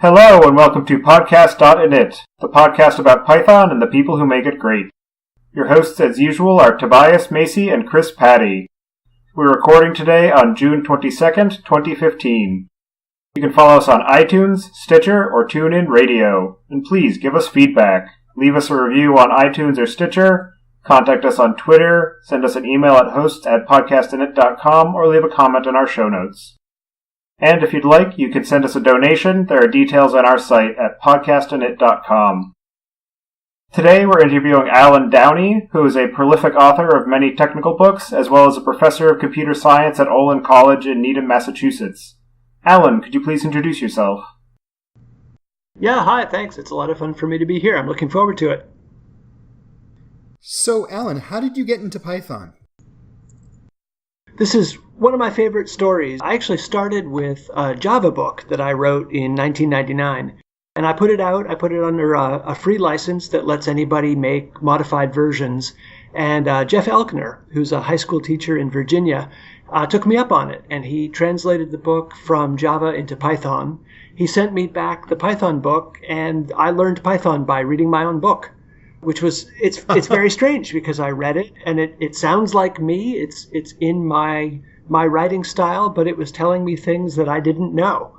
Hello and welcome to podcast.init, the podcast about Python and the people who make it great. Your hosts as usual are Tobias Macy and Chris Patty. We're recording today on June 22nd, 2015. You can follow us on iTunes, Stitcher, or TuneIn Radio. And please give us feedback. Leave us a review on iTunes or Stitcher, contact us on Twitter, send us an email at hosts@podcastinit.com, or leave a comment in our show notes. And if you'd like, you can send us a donation. There are details on our site at podcastinit.com. Today we're interviewing Alan Downey, who is a prolific author of many technical books, as well as a professor of computer science at Olin College in Needham, Massachusetts. Alan, could you please introduce yourself? Yeah, hi, thanks. It's a lot of fun for me to be here. I'm looking forward to it. So, Alan, how did you get into Python? This is one of my favorite stories. I actually started with a Java book that I wrote in 1999. And I put it under a free license that lets anybody make modified versions. And Jeff Elkner, who's a high school teacher in Virginia, took me up on it. And he translated the book from Java into Python. He sent me back the Python book, and I learned Python by reading my own book, which was, it's very strange because I read it and it sounds like me. It's in my writing style, but it was telling me things that I didn't know.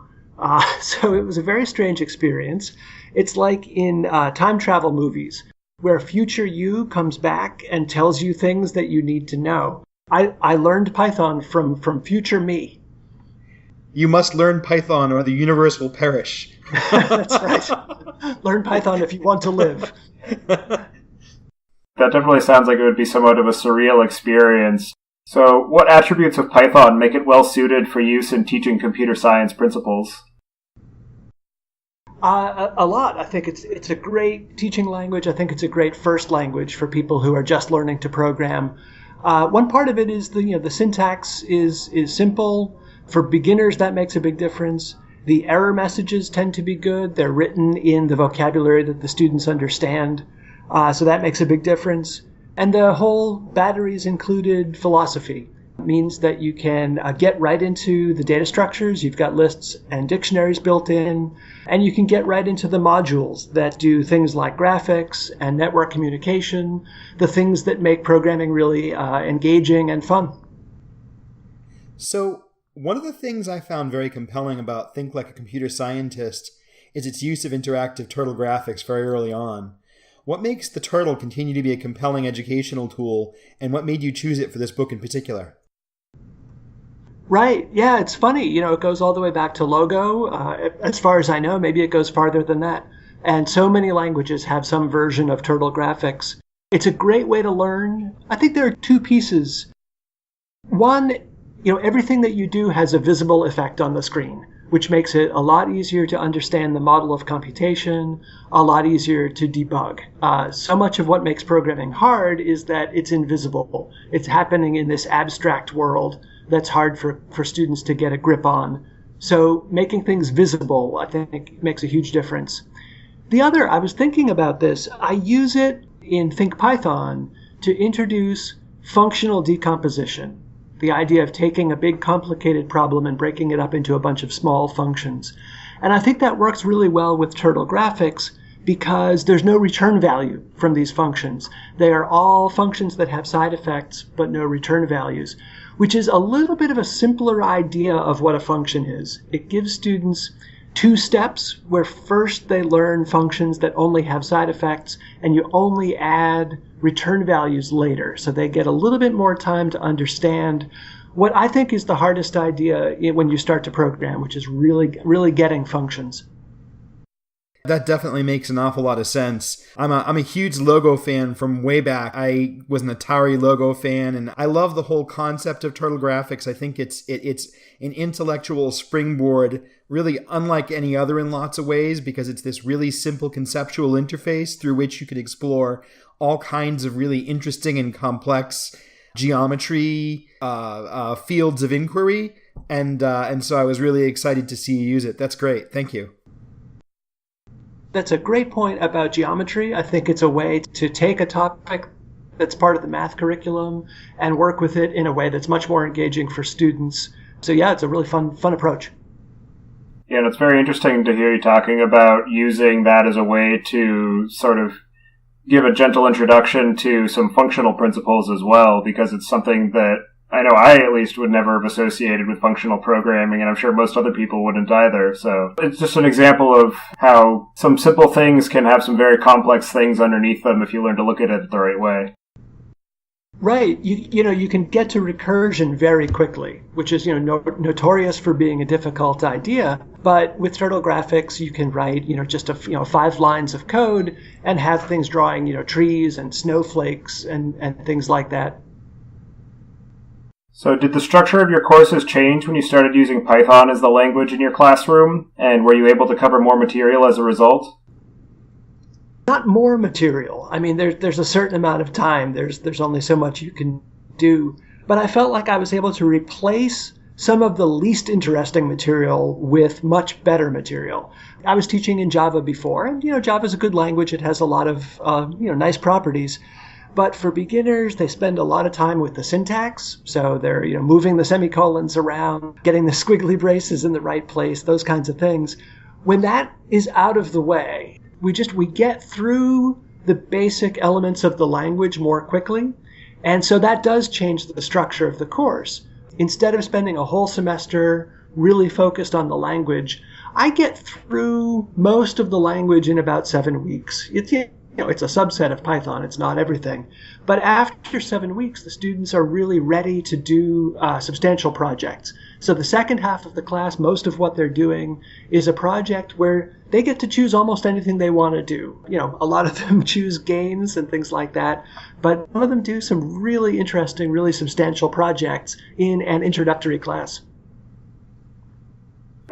So it was a very strange experience. It's like in time travel movies where future you comes back and tells you things that you need to know. I learned Python from future me. You must learn Python or the universe will perish. That's right. Learn Python if you want to live. That definitely sounds like it would be somewhat of a surreal experience. So, what attributes of Python make it well suited for use in teaching computer science principles? A lot. I think it's a great teaching language. I think it's a great first language for people who are just learning to program. One part of it is the syntax is simple. For beginners, that makes a big difference. The error messages tend to be good. They're written in the vocabulary that the students understand. So that makes a big difference. And the whole batteries included philosophy. It means that you can get right into the data structures. You've got lists and dictionaries built in. And you can get right into the modules that do things like graphics and network communication, the things that make programming really engaging and fun. So, one of the things I found very compelling about Think Like a Computer Scientist is its use of interactive turtle graphics very early on. What makes the turtle continue to be a compelling educational tool, and what made you choose it for this book in particular? Right. Yeah, it's funny. It goes all the way back to Logo. As far as I know, maybe it goes farther than that. And so many languages have some version of turtle graphics. It's a great way to learn. I think there are two pieces. One, everything that you do has a visible effect on the screen, which makes it a lot easier to understand the model of computation, a lot easier to debug. So much of what makes programming hard is that it's invisible. It's happening in this abstract world that's hard for students to get a grip on. So making things visible, I think, makes a huge difference. The other, I was thinking about this, I use it in ThinkPython to introduce functional decomposition. The idea of taking a big complicated problem and breaking it up into a bunch of small functions. And I think that works really well with turtle graphics because there's no return value from these functions. They are all functions that have side effects but no return values, which is a little bit of a simpler idea of what a function is. It gives students two steps where first they learn functions that only have side effects and you only add return values later. So they get a little bit more time to understand what I think is the hardest idea when you start to program, which is really getting functions. That definitely makes an awful lot of sense. I'm a huge Logo fan from way back. I was an Atari Logo fan, and I love the whole concept of turtle graphics. I think it's an intellectual springboard, really unlike any other in lots of ways, because it's this really simple conceptual interface through which you could explore all kinds of really interesting and complex geometry fields of inquiry. And so I was really excited to see you use it. That's great. Thank you. That's a great point about geometry. I think it's a way to take a topic that's part of the math curriculum and work with it in a way that's much more engaging for students. So yeah, it's a really fun approach. Yeah, and it's very interesting to hear you talking about using that as a way to sort of give a gentle introduction to some functional principles as well, because it's something that I know I at least would never have associated with functional programming, and I'm sure most other people wouldn't either. So it's just an example of how some simple things can have some very complex things underneath them if you learn to look at it the right way. Right. You can get to recursion very quickly, which is, notorious for being a difficult idea. But with turtle graphics, you can write, just 5 lines of code and have things drawing, trees and snowflakes and things like that. So did the structure of your courses change when you started using Python as the language in your classroom? And were you able to cover more material as a result? Not more material. I mean, there's a certain amount of time. There's only so much you can do. But I felt like I was able to replace some of the least interesting material with much better material. I was teaching in Java before, and Java is a good language. It has a lot of nice properties. But for beginners, they spend a lot of time with the syntax. So they're moving the semicolons around, getting the squiggly braces in the right place, those kinds of things. When that is out of the way, we get through the basic elements of the language more quickly. And so that does change the structure of the course. Instead of spending a whole semester really focused on the language, I get through most of the language in about 7 weeks. It's a subset of Python. It's not everything. But after 7 weeks, the students are really ready to do substantial projects. So the second half of the class, most of what they're doing is a project where they get to choose almost anything they want to do. A lot of them choose games and things like that, but some of them do some really interesting, really substantial projects in an introductory class.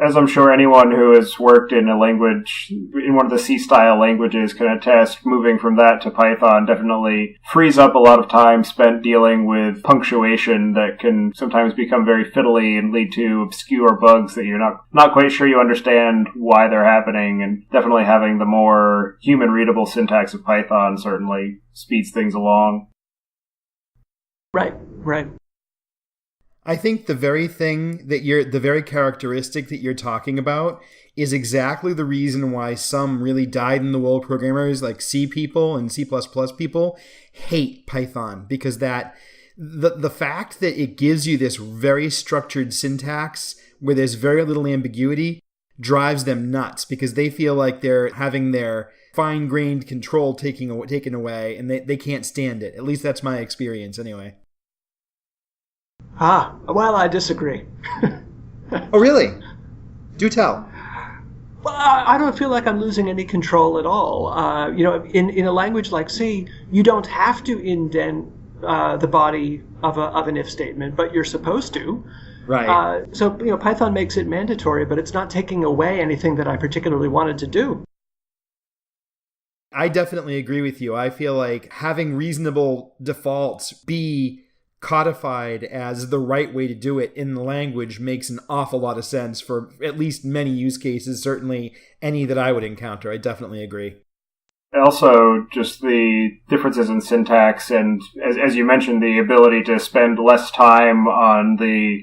As I'm sure anyone who has worked in a language, in one of the C-style languages can attest, moving from that to Python definitely frees up a lot of time spent dealing with punctuation that can sometimes become very fiddly and lead to obscure bugs that you're not quite sure you understand why they're happening, and definitely having the more human-readable syntax of Python certainly speeds things along. Right. I think the very characteristic that you're talking about is exactly the reason why some really dyed-in-the-wool programmers like C people and C++ people hate Python, because the fact that it gives you this very structured syntax where there's very little ambiguity drives them nuts, because they feel like they're having their fine-grained control taken away, and they can't stand it. At least that's my experience anyway. Well, I disagree. Oh, really? Do tell. Well, I don't feel like I'm losing any control at all. In a language like C, you don't have to indent the body of an if statement, but you're supposed to. Right. So Python makes it mandatory, but it's not taking away anything that I particularly wanted to do. I definitely agree with you. I feel like having reasonable defaults be codified as the right way to do it in the language makes an awful lot of sense for at least many use cases, certainly any that I would encounter. I definitely agree. Also, just the differences in syntax and, as you mentioned, the ability to spend less time on the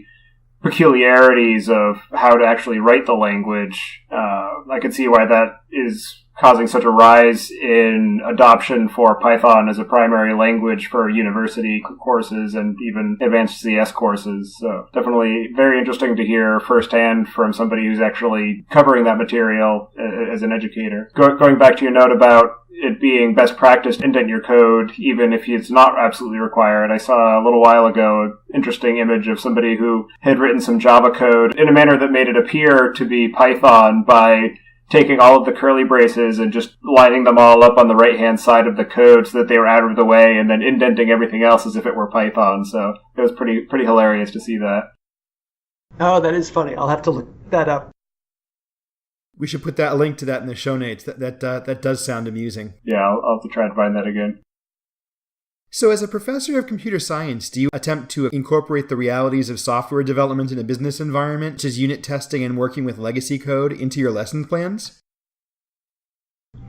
peculiarities of how to actually write the language. I can see why that is causing such a rise in adoption for Python as a primary language for university courses and even advanced CS courses. So definitely very interesting to hear firsthand from somebody who's actually covering that material as an educator. Going back to your note about it being best practice to indent your code, even if it's not absolutely required. I saw a little while ago an interesting image of somebody who had written some Java code in a manner that made it appear to be Python by taking all of the curly braces and just lining them all up on the right-hand side of the code so that they were out of the way, and then indenting everything else as if it were Python. So it was pretty hilarious to see that. Oh, that is funny. I'll have to look that up. We should put that link to that in the show notes. That does sound amusing. Yeah, I'll have to try and find that again. So as a professor of computer science, do you attempt to incorporate the realities of software development in a business environment, such as unit testing and working with legacy code, into your lesson plans?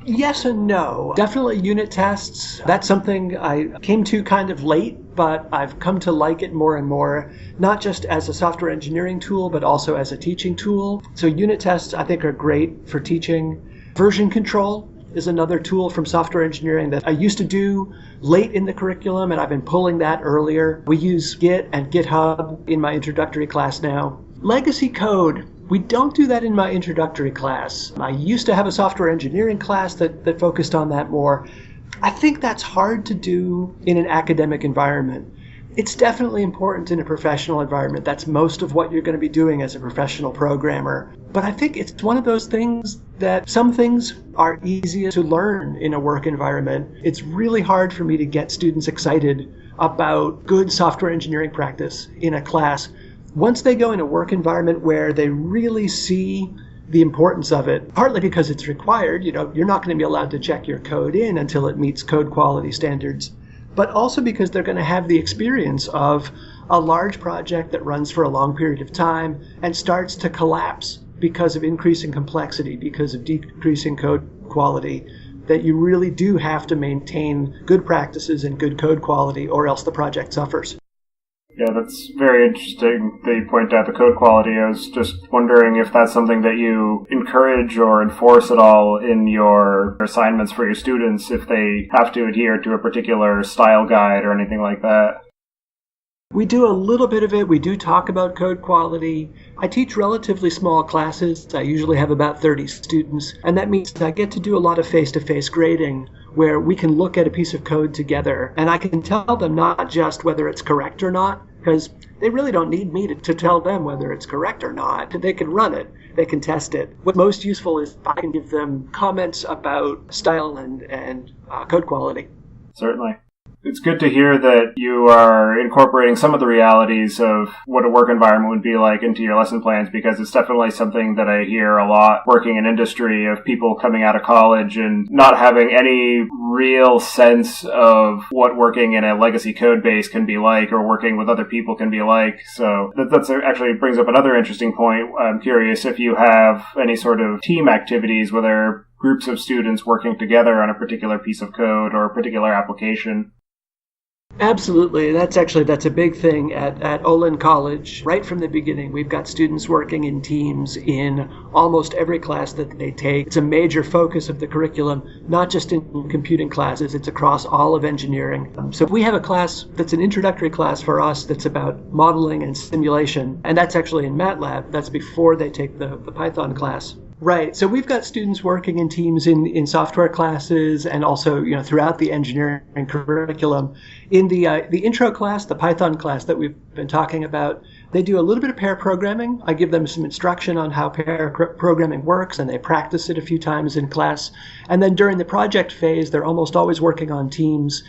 Yes and no. Definitely unit tests. That's something I came to kind of late, but I've come to like it more and more, not just as a software engineering tool, but also as a teaching tool. So unit tests, I think, are great for teaching. Version control is another tool from software engineering that I used to do late in the curriculum, and I've been pulling that earlier. We use Git and GitHub in my introductory class now. Legacy code. We don't do that in my introductory class. I used to have a software engineering class that focused on that more. I think that's hard to do in an academic environment. It's definitely important in a professional environment. That's most of what you're going to be doing as a professional programmer. But I think it's one of those things that some things are easier to learn in a work environment. It's really hard for me to get students excited about good software engineering practice in a class. Once they go in a work environment where they really see the importance of it, partly because it's required, you're not going to be allowed to check your code in until it meets code quality standards, but also because they're going to have the experience of a large project that runs for a long period of time and starts to collapse because of increasing complexity, because of decreasing code quality, that you really do have to maintain good practices and good code quality, or else the project suffers. Yeah, that's very interesting that you point out the code quality. I was just wondering if that's something that you encourage or enforce at all in your assignments for your students, if they have to adhere to a particular style guide or anything like that. We do a little bit of it. We do talk about code quality. I teach relatively small classes. I usually have about 30 students, and that means I get to do a lot of face-to-face grading where we can look at a piece of code together, and I can tell them not just whether it's correct or not, because they really don't need me to tell them whether it's correct or not. They can run it. They can test it. What's most useful is if I can give them comments about style and code quality. Certainly. It's good to hear that you are incorporating some of the realities of what a work environment would be like into your lesson plans, because it's definitely something that I hear a lot working in industry, of people coming out of college and not having any real sense of what working in a legacy code base can be like, or working with other people can be like. So that's actually brings up another interesting point. I'm curious if you have any sort of team activities where there are groups of students working together on a particular piece of code or a particular application. Absolutely. That's a big thing at Olin College. Right from the beginning, we've got students working in teams in almost every class that they take. It's a major focus of the curriculum, not just in computing classes, it's across all of engineering. So we have a class that's an introductory class for us that's about modeling and simulation, and that's actually in MATLAB. That's before they take the Python class. Right. So we've got students working in teams in software classes and also, throughout the engineering curriculum. In the intro class, the Python class that we've been talking about, they do a little bit of pair programming. I give them some instruction on how pair programming works, and they practice it a few times in class. And then during the project phase, they're almost always working on teams.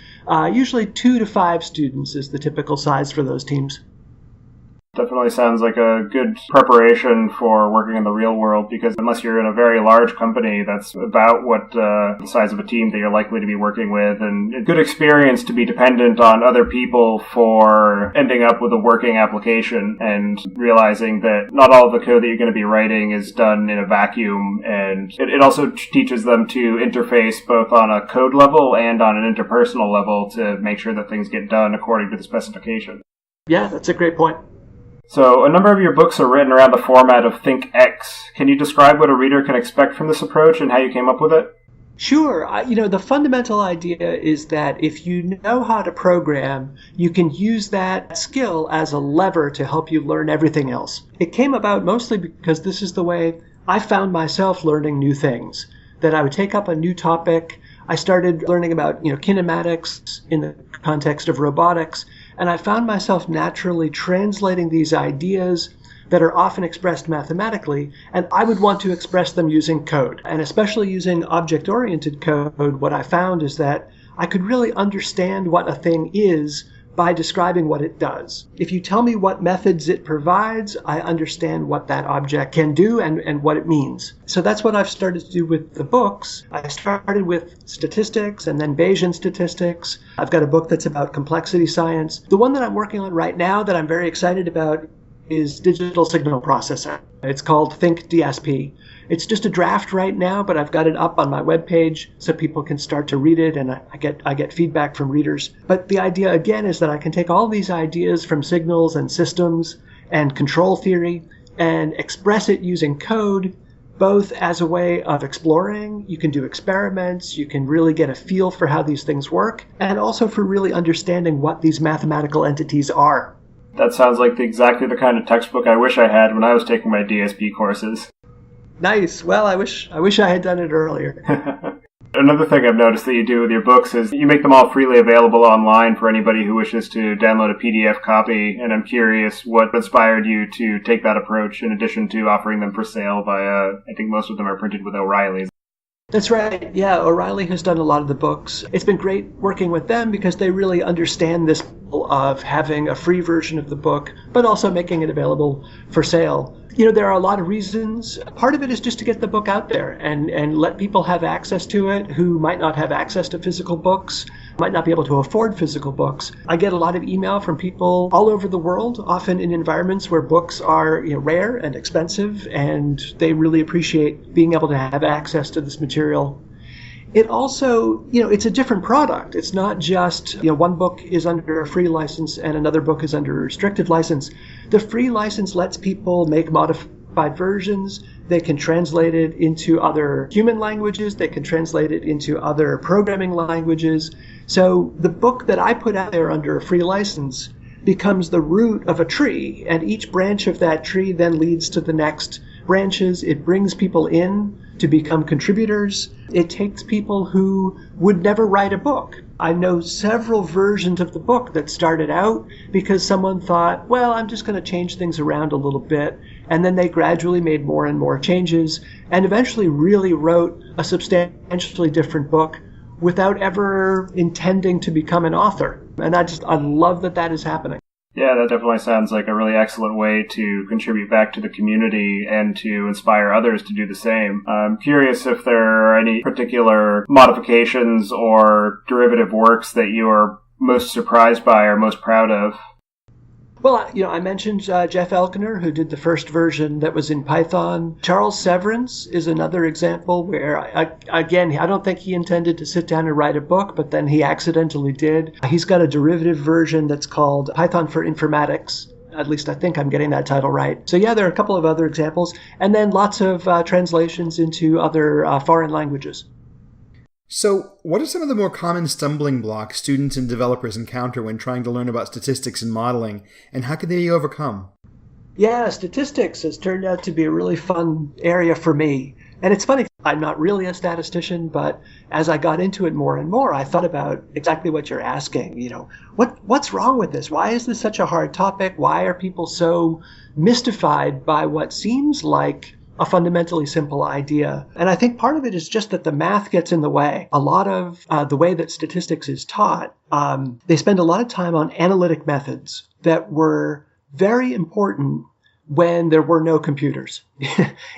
Usually 2 to 5 students is the typical size for those teams. Definitely sounds like a good preparation for working in the real world, because unless you're in a very large company, that's about what the size of a team that you're likely to be working with, and a good experience to be dependent on other people for ending up with a working application, and realizing that not all of the code that you're going to be writing is done in a vacuum. And it also teaches them to interface both on a code level and on an interpersonal level to make sure that things get done according to the specification. Yeah, that's a great point. So, a number of your books are written around the format of ThinkX. Can you describe what a reader can expect from this approach and how you came up with it? Sure. The fundamental idea is that if you know how to program, you can use that skill as a lever to help you learn everything else. It came about mostly because this is the way I found myself learning new things, that I would take up a new topic. I started learning about, kinematics in the context of robotics, and I found myself naturally translating these ideas that are often expressed mathematically, and I would want to express them using code. And especially using object-oriented code, what I found is that I could really understand what a thing is by describing what it does. If you tell me what methods it provides, I understand what that object can do and what it means. So that's what I've started to do with the books. I started with statistics and then Bayesian statistics. I've got a book that's about complexity science. The one that I'm working on right now that I'm very excited about is digital signal processing. It's called Think DSP. It's just a draft right now, but I've got it up on my webpage so people can start to read it, and I get feedback from readers. But the idea, again, is that I can take all these ideas from signals and systems and control theory and express it using code, both as a way of exploring. You can do experiments, you can really get a feel for how these things work, and also for really understanding what these mathematical entities are. That sounds like exactly the kind of textbook I wish I had when I was taking my DSP courses. Nice. Well, I wish I had done it earlier. Another thing I've noticed that you do with your books is you make them all freely available online for anybody who wishes to download a PDF copy, and I'm curious what inspired you to take that approach in addition to offering them for sale via, I think most of them are printed with O'Reilly's. That's right. Yeah, O'Reilly has done a lot of the books. It's been great working with them because they really understand this of having a free version of the book, but also making it available for sale. You know, there are a lot of reasons. Part of it is just to get the book out there and let people have access to it who might not have access to physical books, might not be able to afford physical books. I get a lot of email from people all over the world, often in environments where books are rare and expensive, and they really appreciate being able to have access to this material. It also, it's a different product. It's not just, one book is under a free license and another book is under a restricted license. The free license lets people make modified versions. They can translate it into other human languages. They can translate it into other programming languages. So the book that I put out there under a free license becomes the root of a tree, and each branch of that tree then leads to the next branches. It brings people in to become contributors. It takes people who would never write a book. I know several versions of the book that started out because someone thought, well, I'm just going to change things around a little bit. And then they gradually made more and more changes and eventually really wrote a substantially different book without ever intending to become an author. And I love that is happening. Yeah, that definitely sounds like a really excellent way to contribute back to the community and to inspire others to do the same. I'm curious if there are any particular modifications or derivative works that you are most surprised by or most proud of. Well, I mentioned Jeff Elkiner, who did the first version that was in Python. Charles Severance is another example where, I don't think he intended to sit down and write a book, but then he accidentally did. He's got a derivative version that's called Python for Informatics. At least I think I'm getting that title right. So yeah, there are a couple of other examples. And then lots of translations into other foreign languages. So, what are some of the more common stumbling blocks students and developers encounter when trying to learn about statistics and modeling, and how can they be overcome? Yeah, statistics has turned out to be a really fun area for me. And it's funny, I'm not really a statistician, but as I got into it more and more, I thought about exactly what you're asking. What's wrong with this? Why is this such a hard topic? Why are people so mystified by what seems like a fundamentally simple idea? And I think part of it is just that the math gets in the way. A lot of the way that statistics is taught, they spend a lot of time on analytic methods that were very important when there were no computers.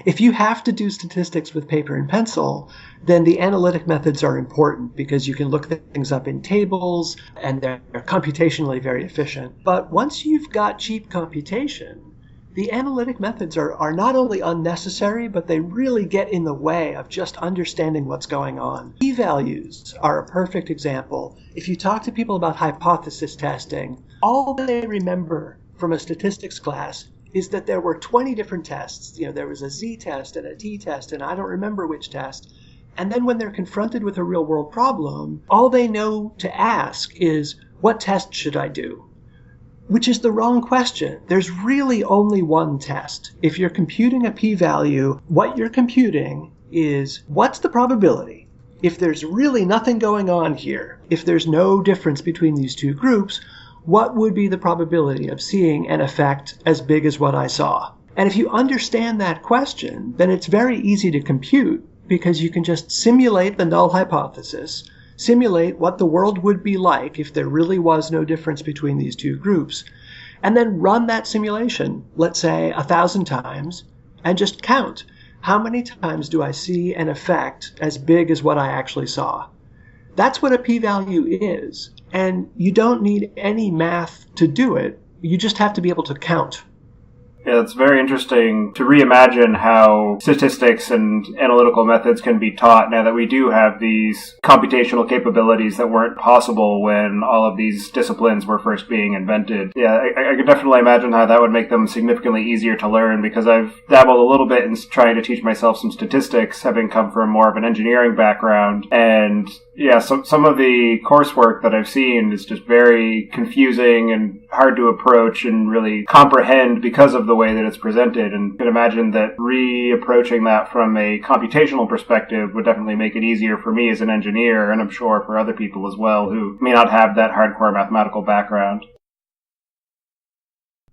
If you have to do statistics with paper and pencil, then the analytic methods are important because you can look things up in tables and they're computationally very efficient. But once you've got cheap computation, the analytic methods are not only unnecessary, but they really get in the way of just understanding what's going on. P-values are a perfect example. If you talk to people about hypothesis testing, all they remember from a statistics class is that there were 20 different tests. There was a z-test and a t-test, and I don't remember which test. And then when they're confronted with a real-world problem, all they know to ask is, what test should I do? Which is the wrong question. There's really only one test. If you're computing a p-value, what you're computing is what's the probability? If there's really nothing going on here, if there's no difference between these two groups, what would be the probability of seeing an effect as big as what I saw? And if you understand that question, then it's very easy to compute because you can just simulate the null hypothesis, simulate what the world would be like if there really was no difference between these two groups, and then run that simulation, let's say 1,000 times, and just count. How many times do I see an effect as big as what I actually saw? That's what a p-value is, and you don't need any math to do it. You just have to be able to count. Yeah, it's very interesting to reimagine how statistics and analytical methods can be taught now that we do have these computational capabilities that weren't possible when all of these disciplines were first being invented. Yeah, I could definitely imagine how that would make them significantly easier to learn, because I've dabbled a little bit in trying to teach myself some statistics, having come from more of an engineering background. And yeah, so some of the coursework that I've seen is just very confusing and hard to approach and really comprehend because of the way that it's presented. And I can imagine that reapproaching that from a computational perspective would definitely make it easier for me as an engineer, and I'm sure for other people as well who may not have that hardcore mathematical background.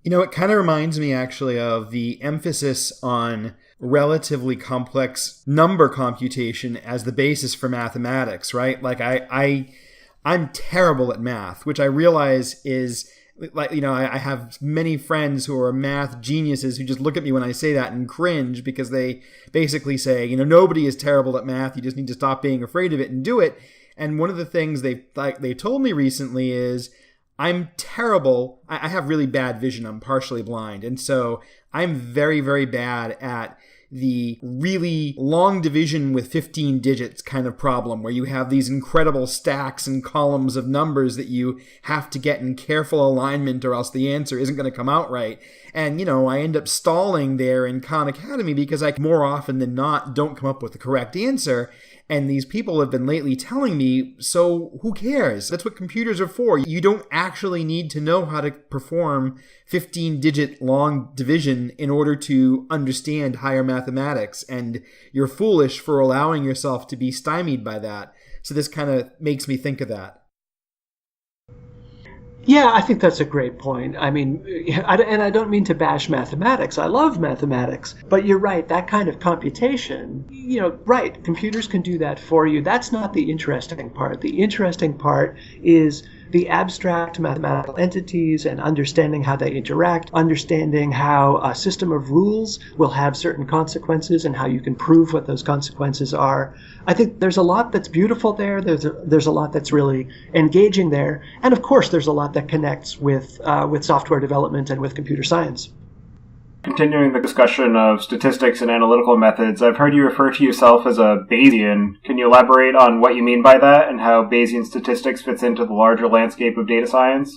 You know, it kind of reminds me actually of the emphasis on relatively complex number computation as the basis for mathematics, right? Like I'm terrible at math, which I realize is like, you know, I have many friends who are math geniuses who just look at me when I say that and cringe, because they basically say, you know, nobody is terrible at math. You just need to stop being afraid of it and do it. And one of the things they told me recently is, I'm terrible. I have really bad vision. I'm partially blind. And so I'm very, very bad at the really long division with 15 digits kind of problem, where you have these incredible stacks and columns of numbers that you have to get in careful alignment, or else the answer isn't going to come out right. And, you know, I end up stalling there in Khan Academy because I more often than not don't come up with the correct answer. And these people have been lately telling me, so who cares? That's what computers are for. You don't actually need to know how to perform 15-digit long division in order to understand higher mathematics. And you're foolish for allowing yourself to be stymied by that. So this kind of makes me think of that. Yeah, I think that's a great point. I mean, and I don't mean to bash mathematics. I love mathematics. But you're right, that kind of computation, you know, right, computers can do that for you. That's not the interesting part. The interesting part is the abstract mathematical entities and understanding how they interact, understanding how a system of rules will have certain consequences and how you can prove what those consequences are. I think there's a lot that's beautiful there. There's a lot that's really engaging there. And of course, there's a lot that connects with software development and with computer science. Continuing the discussion of statistics and analytical methods, I've heard you refer to yourself as a Bayesian. Can you elaborate on what you mean by that and how Bayesian statistics fits into the larger landscape of data science?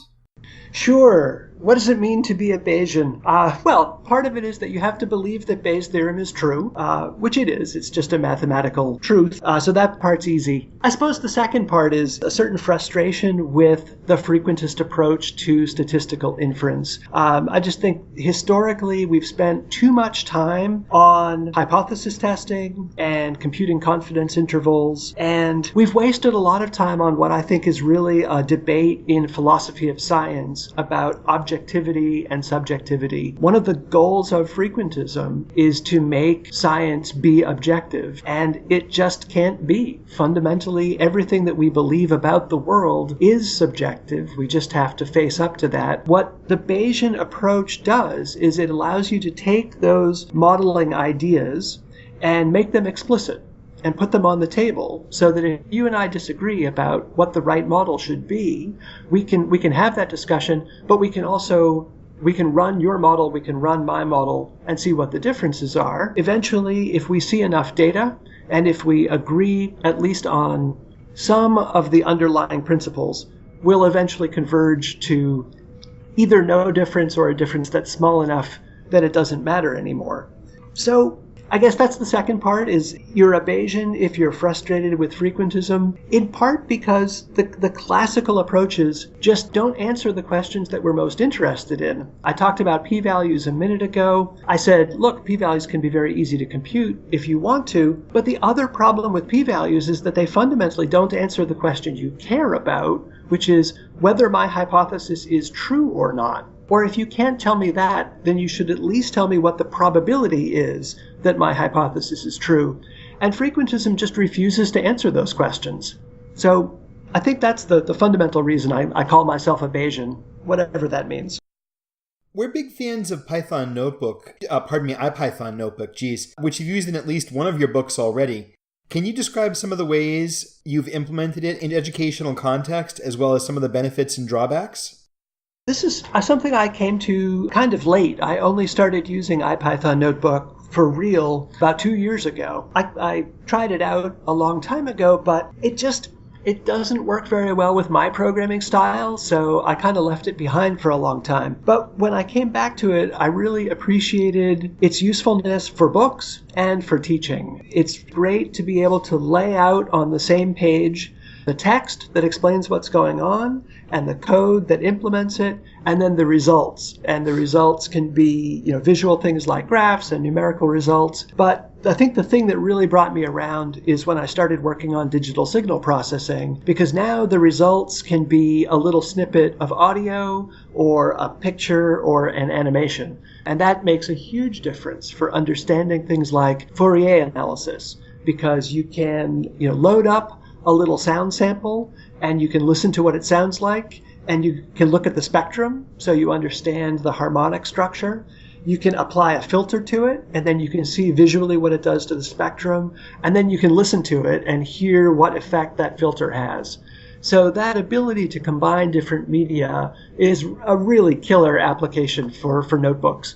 Sure. What does it mean to be a Bayesian? Well, part of it is that you have to believe that Bayes' theorem is true, which it is. It's just a mathematical truth. So that part's easy. I suppose the second part is a certain frustration with the frequentist approach to statistical inference. I just think historically we've spent too much time on hypothesis testing and computing confidence intervals, and we've wasted a lot of time on what I think is really a debate in philosophy of science about objectivity and subjectivity. One of the goals of frequentism is to make science be objective, and it just can't be. Fundamentally, everything that we believe about the world is subjective. We just have to face up to that. What the Bayesian approach does is it allows you to take those modeling ideas and make them explicit and put them on the table, so that if you and I disagree about what the right model should be, we can have that discussion, but we can run your model, we can run my model, and see what the differences are. Eventually, if we see enough data, and if we agree at least on some of the underlying principles, we'll eventually converge to either no difference or a difference that's small enough that it doesn't matter anymore. So I guess that's the second part, is you're a Bayesian if you're frustrated with frequentism, in part because the classical approaches just don't answer the questions that we're most interested in. I talked about p-values a minute ago. I said, look, p-values can be very easy to compute if you want to, but the other problem with p-values is that they fundamentally don't answer the question you care about, which is whether my hypothesis is true or not. Or if you can't tell me that, then you should at least tell me what the probability is that my hypothesis is true. And frequentism just refuses to answer those questions. So I think that's the fundamental reason I call myself a Bayesian, whatever that means. We're big fans of Python Notebook, IPython Notebook, which you've used in at least one of your books already. Can you describe some of the ways you've implemented it in educational context, as well as some of the benefits and drawbacks? This is something I came to kind of late. I only started using IPython Notebook for real about 2 years ago. I tried it out a long time ago, but it doesn't work very well with my programming style, so I kind of left it behind for a long time. But when I came back to it, I really appreciated its usefulness for books and for teaching. It's great to be able to lay out on the same page the text that explains what's going on and the code that implements it, and then the results. And the results can be, visual things like graphs and numerical results. But I think the thing that really brought me around is when I started working on digital signal processing, because now the results can be a little snippet of audio or a picture or an animation. And that makes a huge difference for understanding things like Fourier analysis, because you can, load up a little sound sample and you can listen to what it sounds like, and you can look at the spectrum so you understand the harmonic structure. You can apply a filter to it, and then you can see visually what it does to the spectrum, and then you can listen to it and hear what effect that filter has. So that ability to combine different media is a really killer application for notebooks.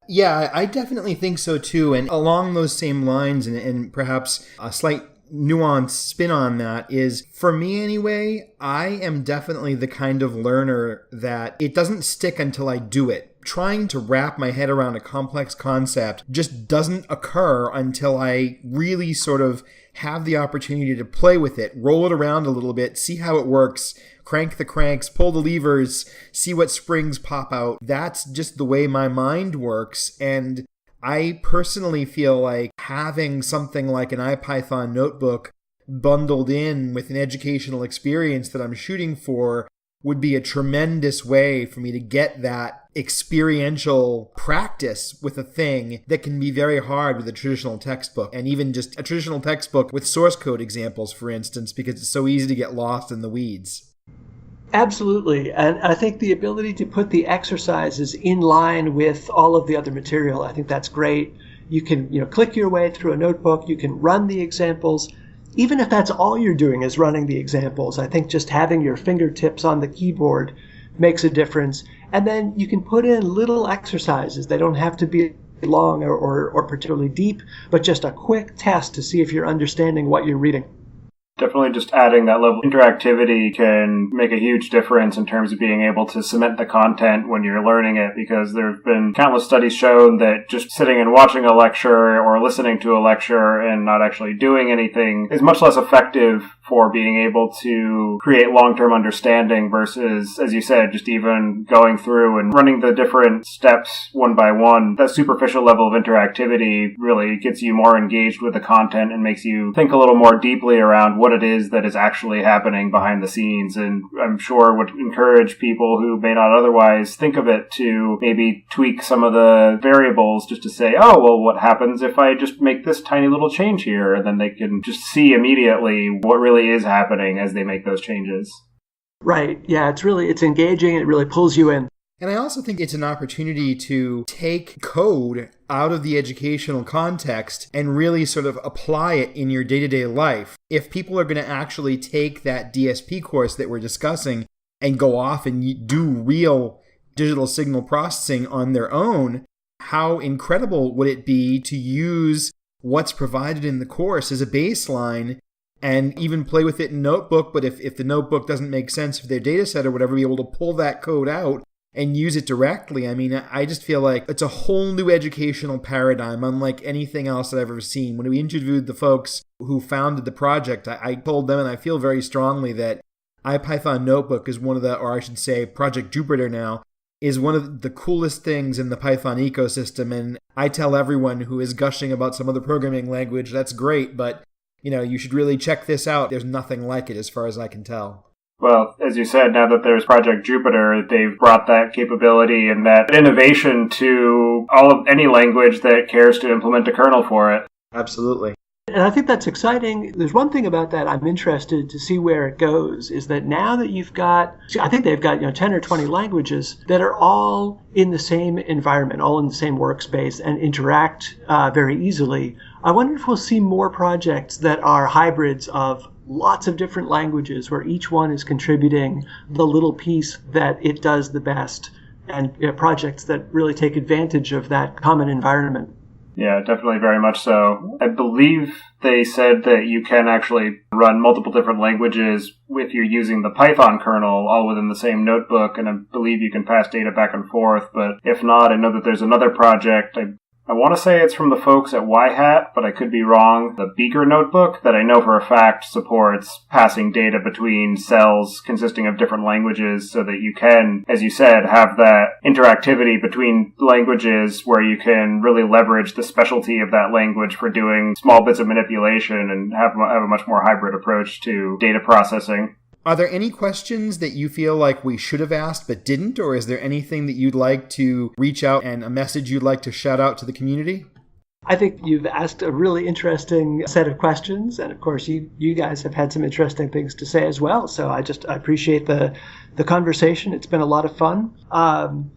Yeah, I definitely think so too. And along those same lines, and perhaps a slight nuanced spin on that is, for me anyway, I am definitely the kind of learner that it doesn't stick until I do it. Trying to wrap my head around a complex concept just doesn't occur until I really sort of have the opportunity to play with it, roll it around a little bit, see how it works, crank the cranks, pull the levers, see what springs pop out. That's just the way my mind works. And I personally feel like having something like an IPython notebook bundled in with an educational experience that I'm shooting for would be a tremendous way for me to get that experiential practice with a thing that can be very hard with a traditional textbook, and even just a traditional textbook with source code examples, for instance, because it's so easy to get lost in the weeds. Absolutely. And I think the ability to put the exercises in line with all of the other material, I think that's great. You can, click your way through a notebook. You can run the examples. Even if that's all you're doing is running the examples, I think just having your fingertips on the keyboard makes a difference. And then you can put in little exercises. They don't have to be long or particularly deep, but just a quick test to see if you're understanding what you're reading. Definitely just adding that level of interactivity can make a huge difference in terms of being able to cement the content when you're learning it, because there have been countless studies shown that just sitting and watching a lecture or listening to a lecture and not actually doing anything is much less effective for being able to create long-term understanding versus, as you said, just even going through and running the different steps one by one. That superficial level of interactivity really gets you more engaged with the content and makes you think a little more deeply around what it is that is actually happening behind the scenes, and I'm sure would encourage people who may not otherwise think of it to maybe tweak some of the variables just to say, oh, well, what happens if I just make this tiny little change here? And then they can just see immediately what really is happening as they make those changes. Right. Yeah, it's engaging. It really pulls you in. And I also think it's an opportunity to take code out of the educational context and really sort of apply it in your day-to-day life. If people are going to actually take that DSP course that we're discussing and go off and do real digital signal processing on their own, how incredible would it be to use what's provided in the course as a baseline and even play with it in Notebook, but if the Notebook doesn't make sense for their data set or whatever, be able to pull that code out and use it directly. I mean, I just feel like it's a whole new educational paradigm, unlike anything else that I've ever seen. When we interviewed the folks who founded the project, I told them, and I feel very strongly, that IPython Notebook is one of the, or I should say Project Jupyter now, is one of the coolest things in the Python ecosystem. And I tell everyone who is gushing about some other programming language, that's great, but you should really check this out. There's nothing like it as far as I can tell. Well, as you said, now that there's Project Jupyter, they've brought that capability and that innovation to any language that cares to implement a kernel for it. Absolutely. And I think that's exciting. There's one thing about that I'm interested to see where it goes, is that now that you've got, I think they've got 10 or 20 languages that are all in the same environment, all in the same workspace, and interact very easily. I wonder if we'll see more projects that are hybrids of lots of different languages where each one is contributing the little piece that it does the best, and projects that really take advantage of that common environment. Yeah, definitely very much so. I believe they said that you can actually run multiple different languages if you're using the Python kernel all within the same notebook, and I believe you can pass data back and forth, but if not, I know that there's another project, I want to say it's from the folks at YHAT, but I could be wrong. The Beaker notebook that I know for a fact supports passing data between cells consisting of different languages so that you can, as you said, have that interactivity between languages where you can really leverage the specialty of that language for doing small bits of manipulation and have a much more hybrid approach to data processing. Are there any questions that you feel like we should have asked but didn't, or is there anything that you'd like to reach out and a message you'd like to shout out to the community? I think you've asked a really interesting set of questions, and of course you guys have had some interesting things to say as well, so I appreciate the conversation. It's been a lot of fun.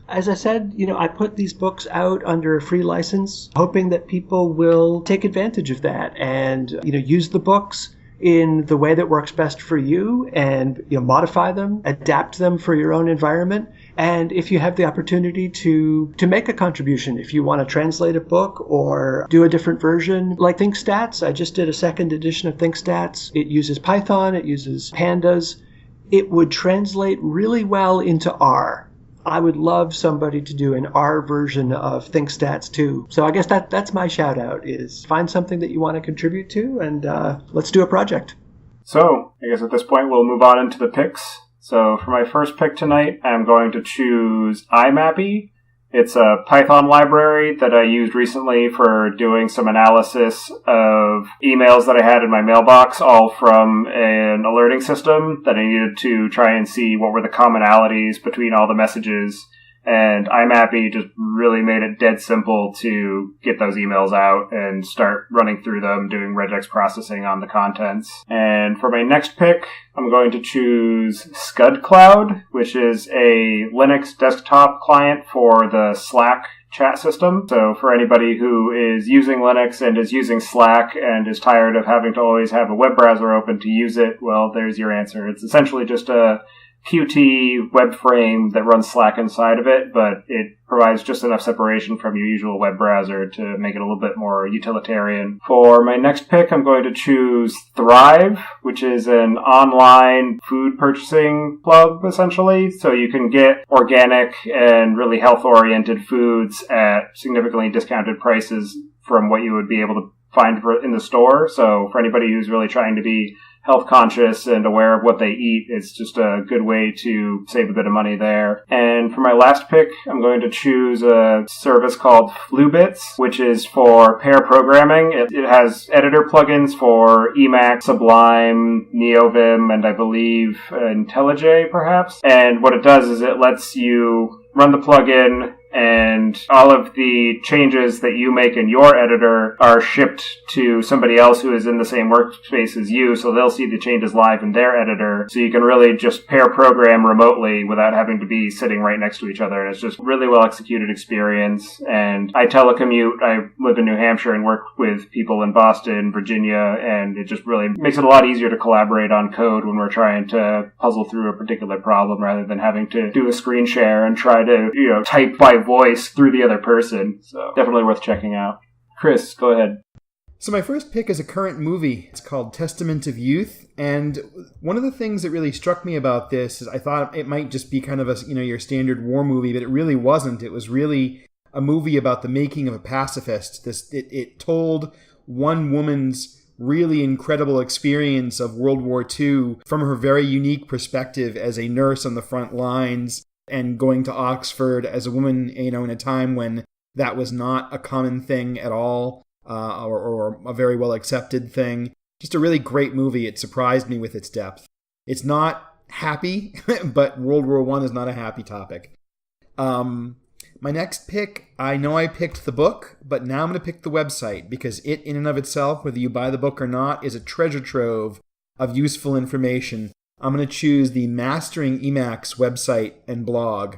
As I said, I put these books out under a free license, hoping that people will take advantage of that and use the books in the way that works best for you, and modify them, adapt them for your own environment. And if you have the opportunity to make a contribution, if you want to translate a book or do a different version, like ThinkStats, I just did a second edition of ThinkStats. It uses Python, it uses pandas. It would translate really well into R. I would love somebody to do an R version of ThinkStats too. So I guess that's my shout out, is find something that you want to contribute to, and let's do a project. So I guess at this point we'll move on into the picks. So for my first pick tonight, I'm going to choose IMAPI. It's a Python library that I used recently for doing some analysis of emails that I had in my mailbox, all from an alerting system that I needed to try and see what were the commonalities between all the messages. And IMAPI just really made it dead simple to get those emails out and start running through them, doing regex processing on the contents. And for my next pick, I'm going to choose ScudCloud, which is a Linux desktop client for the Slack chat system. So for anybody who is using Linux and is using Slack and is tired of having to always have a web browser open to use it, well, there's your answer. It's essentially just a Qt web frame that runs Slack inside of it, but it provides just enough separation from your usual web browser to make it a little bit more utilitarian. For my next pick, I'm going to choose Thrive, which is an online food purchasing club, essentially. So you can get organic and really health-oriented foods at significantly discounted prices from what you would be able to find in the store. So for anybody who's really trying to be health conscious and aware of what they eat, it's just a good way to save a bit of money there. And for my last pick, I'm going to choose a service called Flubits, which is for pair programming. It has editor plugins for Emacs, Sublime, NeoVim, and I believe IntelliJ perhaps. And what it does is it lets you run the plugin, and all of the changes that you make in your editor are shipped to somebody else who is in the same workspace as you, so they'll see the changes live in their editor. So you can really just pair program remotely without having to be sitting right next to each other. And it's just really well executed experience. And I telecommute. I live in New Hampshire and work with people in Boston, Virginia, and it just really makes it a lot easier to collaborate on code when we're trying to puzzle through a particular problem rather than having to do a screen share and try to, type by voice through the other person. So definitely worth checking out. Chris, go ahead. So my first pick is a current movie. It's called Testament of Youth. And one of the things that really struck me about this is I thought it might just be kind of a, your standard war movie, but it really wasn't. It was really a movie about the making of a pacifist. It told one woman's really incredible experience of World War II from her very unique perspective as a nurse on the front lines and going to Oxford as a woman, in a time when that was not a common thing at all, or a very well accepted thing. Just a really great movie. It surprised me with its depth. It's not happy, but World War I is not a happy topic. My next pick, I know I picked the book, but now I'm going to pick the website, because it in and of itself, whether you buy the book or not, is a treasure trove of useful information. I'm going to choose the Mastering Emacs website and blog.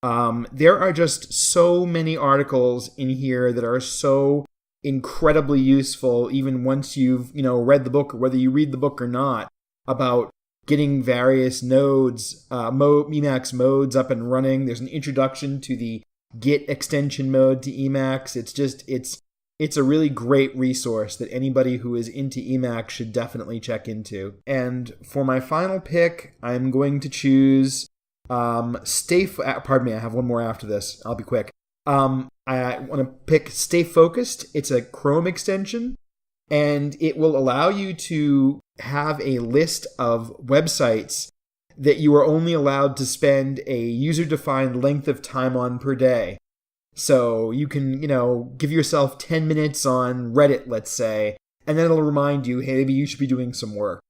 There are just so many articles in here that are so incredibly useful, even once you've, read the book, or whether you read the book or not. about getting various nodes, Emacs modes up and running. There's an introduction to the Git extension mode to Emacs. It's a really great resource that anybody who is into Emacs should definitely check into. And for my final pick, I'm going to choose pardon me, I have one more after this. I'll be quick. I want to pick Stay Focused. It's a Chrome extension, and it will allow you to have a list of websites that you are only allowed to spend a user-defined length of time on per day. So you can, give yourself 10 minutes on Reddit, let's say, and then it'll remind you, hey, maybe you should be doing some work.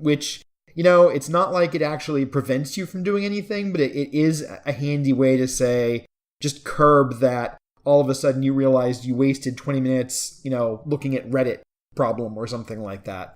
Which, it's not like it actually prevents you from doing anything, but it is a handy way to say, just curb that all of a sudden you realized you wasted 20 minutes, looking at Reddit problem or something like that.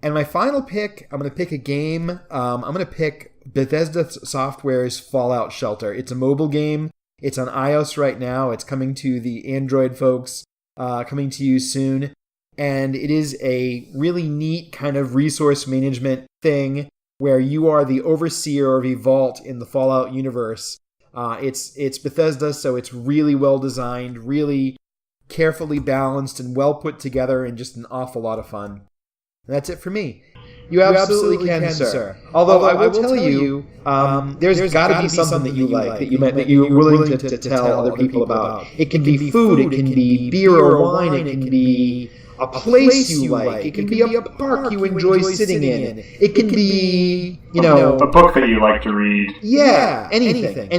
And my final pick, I'm going to pick a game. I'm going to pick Bethesda Software's Fallout Shelter. It's a mobile game. It's on iOS right now. It's coming to the Android folks, coming to you soon. And it is a really neat kind of resource management thing where you are the overseer of a vault in the Fallout universe. It's Bethesda, so it's really well designed, really carefully balanced and well put together, and just an awful lot of fun. And that's it for me. You absolutely can, sir. Although I will tell you, there's got to be something that you like, that you're willing to tell other people about. It can be food, it can be beer or wine, it can be a place you like, it can be a park you enjoy sitting in, it can be, a book that you like to read. Yeah, anything.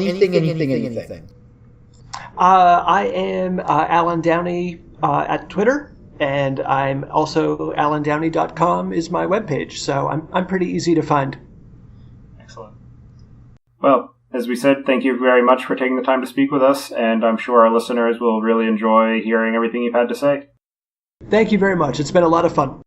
I am Alan Downey at Twitter. And I'm also alandowney.com is my webpage, so I'm pretty easy to find. Excellent. Well, as we said, thank you very much for taking the time to speak with us, and I'm sure our listeners will really enjoy hearing everything you've had to say. Thank you very much. It's been a lot of fun.